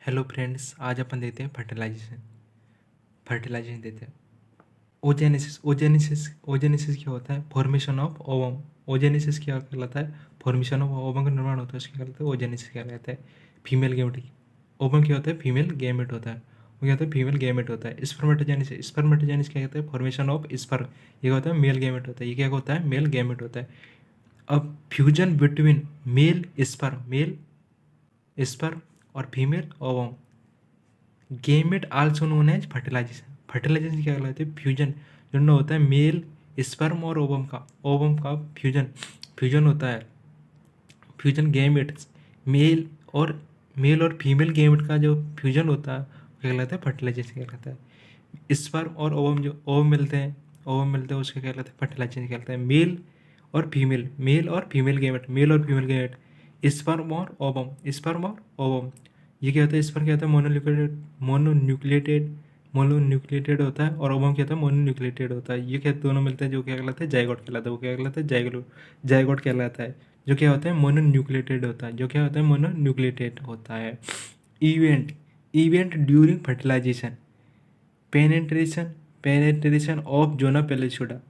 Hello friends, आज अपन देखते हैं फर्टिलाइजेशन। फर्टिलाइजेशन देते हैं। ओजेनेसिस ओजेनेसिस ओजेनेसिस क्या होता है? Formation of ovum. ओजेनेसिस क्या कहलाता है? फॉर्मेशन ऑफ ओवम का निर्माण होता है, उसके कहलाता है ओजेनेसिस कहलाता है। Female gamete. ओवम क्या होता है? फीमेल गेमेट होता है। वो क्या होता है? फीमेल गेमेट होता है। स्पर्मेटोजेनेसिस स्पर्मेटोजेनेसिस क्या कहता है? Formation of sperm. ये होता है मेल गेमेट होता है। ये क्या होता है? मेल गेमेट होता है। अब फ्यूजन बिटवीन मेल स्पर्म और female ovum, gamete also known as fertilisation. Fertilisation क्या कहलाते हैं? फ्यूजन। जो होता है मेल स्पर्म और ओवम का फ्यूजन फ्यूजन होता है। फ्यूजन गेमेट्स, मेल और फीमेल गेमेट का जो फ्यूजन होता है वो क्या कहलाता है? फर्टिलाइजेशन कहलाता है। स्पर्म और ओवम मिलते हैं उसके क्या कहलाता है? फर्टिलाइजेशन कहलाता है। मेल और फीमेल गेमेट, स्पर्म और ओवम। ये क्या होता है? स्पर्म क्या होता है? मोनोन्यूक्लिएटेड होता है, और ओवम क्या होता है? मोनोन्यूक्लिएटेड होता है। ये क्या दोनों मिलते हैं जो क्या कहलाता है? जाइगोट कहलाता है। वो क्या कहलाता है? जाइगोट कहलाता है। जो क्या होता है? मोनोन्यूक्लिएटेड होता है। Event event during fertilization, penetration penetration of zona pellucida.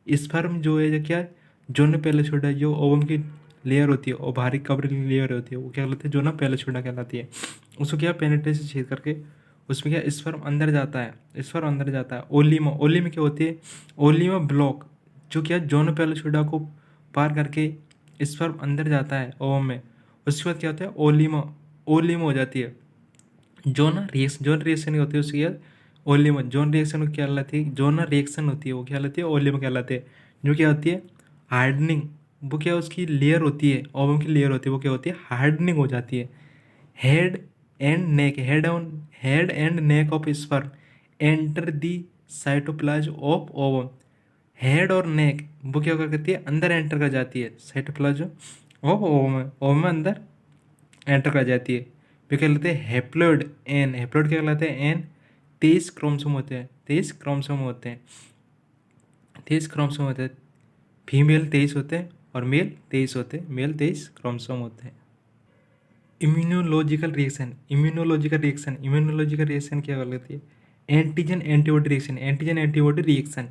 Sperm जो है, जो क्या है? जोना पेलिसोडा, जो ओवम की लेयर होती है, ओभारी कवर की लेयर होती है, वो क्या कहलाती है? जोना पेलिसोडा कहलाती है। उसको क्या, पेनिट्रेशन छेद करके उसमें क्या, स्पर्म अंदर जाता है। ओलीमा क्या होती है? ओलीमा ब्लॉक, जो क्या जोन पेलिसोडा को पार करके स्पर्म अंदर जाता है ओवम में। उसके बाद क्या होता है? ओलीमा हो जाती है। जोन रिएक्शन होती है उसकी यार ओलीमा। जोन रिएक्शन क्या कहलाती है? जोन रिएक्शन होती है, वो क्या कहलाती है? ओलीमा कहलाते हैं। जो क्या होती है? हार्डनिंग। वो क्या, उसकी लेयर होती है, ओवम की लेयर होती है, वो क्या होती है? हार्डनिंग हो जाती है। Head head and neck of sperm enter the cytoplasm of ovum. Head और नेक वो क्या करती है? अंदर एंटर कर जाती है साइटोप्लाज्म ऑफ ओवम में अंदर एंटर कर जाती है। वे क्या कहलाते हैं? हेप्लोइड क्या कहलाते हैं? एन 23 क्रोमोसोम होते हैं। 23 क्रोमोसोम होते हैं। फीमेल 23 होते हैं और मेल 23 क्रोमोसोम होते हैं। इम्यूनोलॉजिकल रिएक्शन क्या कहलाती है? Antigen antibody reaction.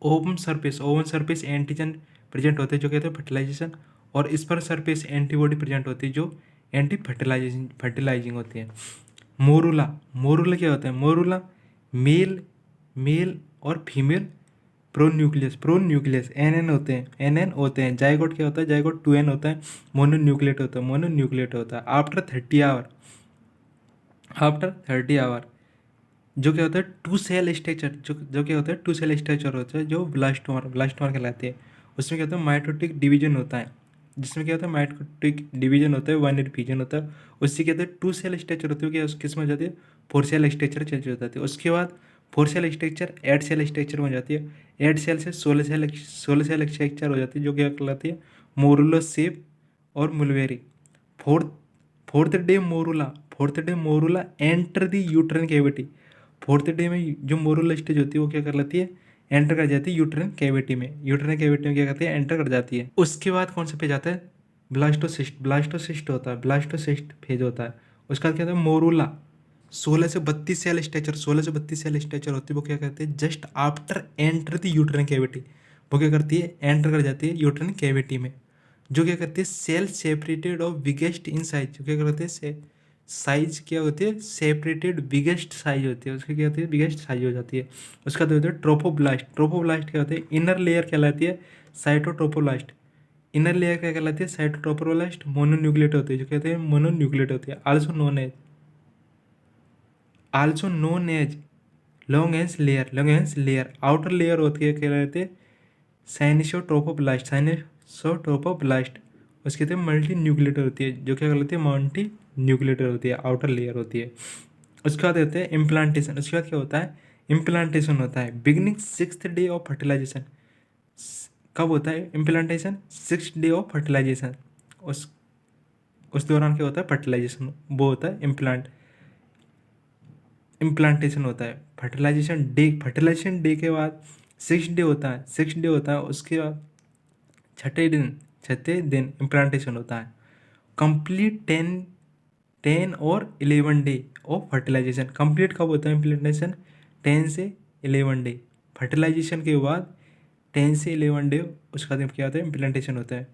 Oven surface antigen present होते हैं, जो कहते हैं फर्टिलाइजेशन, और इस पर सरफेस एंटीबॉडी प्रेजेंट होती है, जो एंटी फर्टिलाइजिंग होती है। मोरूला क्या होता है? मोरूला मेल मेल और फीमेल प्रोन्यूक्लियस एन होते हैं। जाइगोट क्या होता है? जाइगोट 2n होता है। मोनोन्यूक्लिएट होता है। आफ्टर 30 आवर जो क्या होता है? टू सेल स्ट्रक्चर, जो क्या होता है? टू सेल स्ट्रक्चर होता है, जो ब्लास्टोमर कहलाते हैं। उसमें क्या होता है? माइटोटिक डिवीजन होता है, जिसमें क्या होता है? माइटोटिक डिवीजन होता है, वन डिवीजन होता है। उससे क्या होता है? टू सेल स्ट्रक्चर होती है, क्या किस में हो जाती है? 4 सेल स्ट्रक्चर चेंज हो जाती है। उसके बाद 4 सेल स्ट्रक्चर 8 सेल स्ट्रक्चर में हो जाती है। 8 सेल से 16 सेल स्ट्रक्चर हो जाती है, जो क्या कहलाती है? मोरुलो सेप और mulberry. Fourth fourth day morula enter the uterine cavity. Fourth day में जो मोरूला स्टेज होती है, वो क्या कर लेती है? एंटर कर जाती है यूट्रन कैविटी में क्या करती है? एंटर कर जाती है। उसके बाद कौन सा फेज आता है? ब्लास्टोसिस्ट होता है। ब्लास्टोसिस्ट फेज होता है। उसके बाद क्या होता है? मोरूला 16 से 32 सेल स्ट्रक्चर होती है, वो क्या करती है? Just after enter the uterine cavity, वो क्या करती है? एंटर कर जाती है यूट्रन कैविटी में। जो क्या करती है? सेल सेपरेटेड और बिगेस्ट इन साइज, जो क्या करते हैं? साइज क्या होती है? सेपरेटेड बिगेस्ट साइज होती है, उसकी क्या होती है? बिगेस्ट साइज हो जाती है। उसका तो होता है ट्रोफोब्लास्ट क्या होता है? इनर लेयर कहलाती है साइटोट्रोपोब्लास्ट। इनर लेयर क्या कहलाती है? साइटोट्रोपोब्लास्ट। मोनोन्यूक्लिएट होती है, जो कहते हैं? मोनोन्यूक्लिएट होती है। Also known as Langhans layer. Outer layer होती है, क्या कहते हैं? साइनिसोट्रोपोब्लास्ट। उसके कहते हैं मल्टी न्यूक्लिएटर होती है, जो क्या कहलाती है? मल्टी न्यूक्लिएटर होती है, आउटर लेयर होती है। उसके बाद होते हैं इम्प्लांटेशन। उसके बाद क्या होता है? इम्प्लांटेशन होता है beginning 6th day of fertilisation. कब होता है implantation? 6th day of fertilisation. उस दौरान क्या होता है? फर्टिलाइजेशन वो होता है इम्प्लांटेशन होता है। फर्टिलाइजेशन डे के बाद 6th डे होता है। उसके बाद छठे दिन इम्प्लांटेशन होता है। कंप्लीट 10 और 11 डे ऑफ फर्टिलाइजेशन। कंप्लीट कब होता है इम्प्लांटेशन? 10 से 11 डे। फर्टिलाइजेशन के बाद 10 से 11 डे उसका बाद क्या होता है? इम्प्लांटेशन होता है।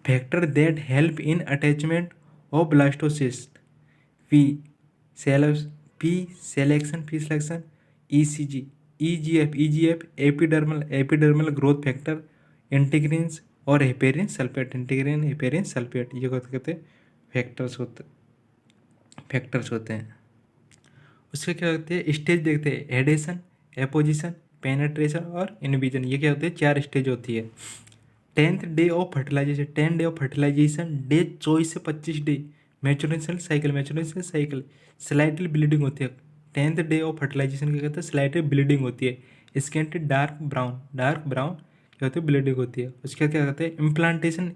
Factor that help in attachment of blastocyst. P selectin ECG EGF epidermal growth factor integrins और हेपेरिन सल्फेट ये कहते हैं फैक्टर्स होते हैं। उसके क्या होते हैं? स्टेज देखते हैं, एडेशन, एपोजिशन, पेनेट्रेशन और इनविजन। ये क्या होते हैं? 4 स्टेज होती है। 10th day of fertilisation, 10 day of fertilisation, day 24 से 25 day maturation cycle slightly bleeding होती है। 10th डे ऑफ फर्टिलाइजेशन क्या कहते हैं? स्लाइटली ब्लीडिंग होती है। स्कैंटी डार्क ब्राउन क्या होती है? ब्लीडिंग होती है। उसके क्या कहते हैं?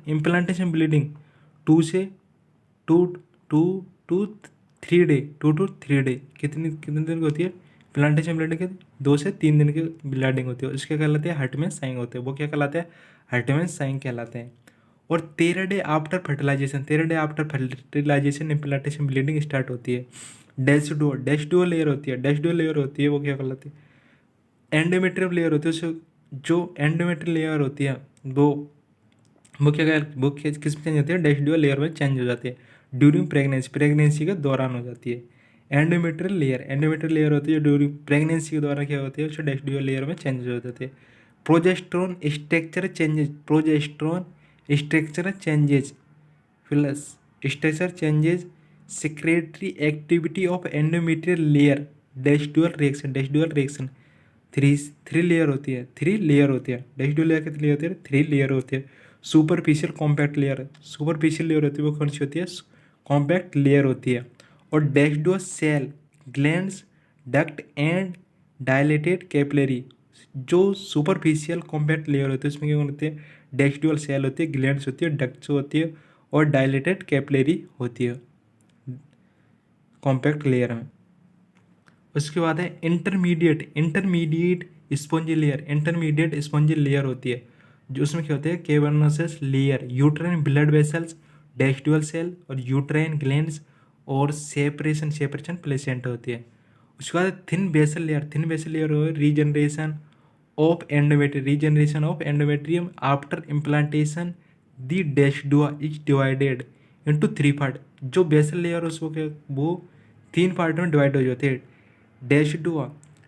इम्प्लांटेशन ब्लीडिंग 2 से 2 टू 3 डे 2 to 3 डे कितने दिन की होती है? प्लांटेशन ब्लीडिंग के 2 से 3 दिन की ब्लीडिंग होती है। उसके कहलाते हैं हर्टमैन साइन होते हैं। वो क्या कहलाते हैं? हर्टमैन साइन कहलाते हैं। और 13 day after fertilisation implantation bleeding start होती है। डैशडुअल लेयर होती है। वो क्या कहलाती है? एंडोमेट्रियम लेयर होती है। उससे जो एंडोमेट्रियल लेयर होती है वो किस में चेंज होती है? डैशडुअल लेयर में चेंज हो जाती है ड्यूरिंग प्रेगनेंसी के दौरान हो जाती है। एंडोमेट्रियल लेयर होती है जो ड्यूरिंग प्रेगनेंसी के दौरान क्या होती है? उससे डैशडुअल लेयर में चेंज हो जाती है। Progesterone structure changes secretory activity of endometrial layer decidual reaction. Three layer होती है डैशडुअल लेयर कितनी होती है? 3 लेयर होती है। सुपरफिशियल कॉम्पैक्ट लेयर होती है। वो कौन सी होती है? कॉम्पैक्ट लेयर होती है। और decidual cell glands duct and dilated capillary. जो सुपरफिशियल कॉम्पैक्ट लेयर होती है उसमें क्या होती है? डैशडुअल सेल होती है, ग्लैंड्स होती है, डक्ट्स होती है और डायलेटेड कैपिलरी होती है कॉम्पैक्ट लेयर में। उसके बाद है इंटरमीडिएट स्पॉन्जी लेयर होती है जो उसमें क्या होते हैं? Cavernous layer, uterine blood vessels, decidual cell और यूट्राइन ग्लैंड्स और सेपरेशन प्लेसेंटा होती है। उसके बाद थिन बेसल लेयर हो regeneration of endometrium after implantation. The decidua is divided into 3 part. जो बेसल लेयर उसको क्या वो 3 पार्ट में डिवाइड हो जाते हैं।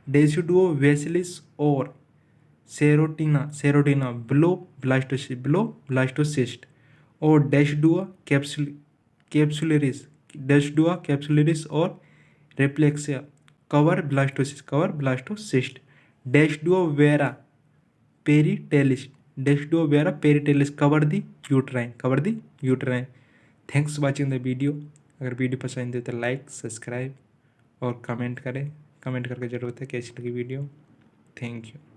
डेसिडुओ वेसिलिस और सेरोटिना ब्लो ब्लास्टोसिस्ट और कैप्सुलरिस और reflexa cover blastocyst. Decidua vera parietalis cover the uterine. Thanks watching the video. अगर वीडियो पसंद है तो लाइक, सब्सक्राइब और कमेंट करके ज़रूरत है कैसी लगी वीडियो। Thank you.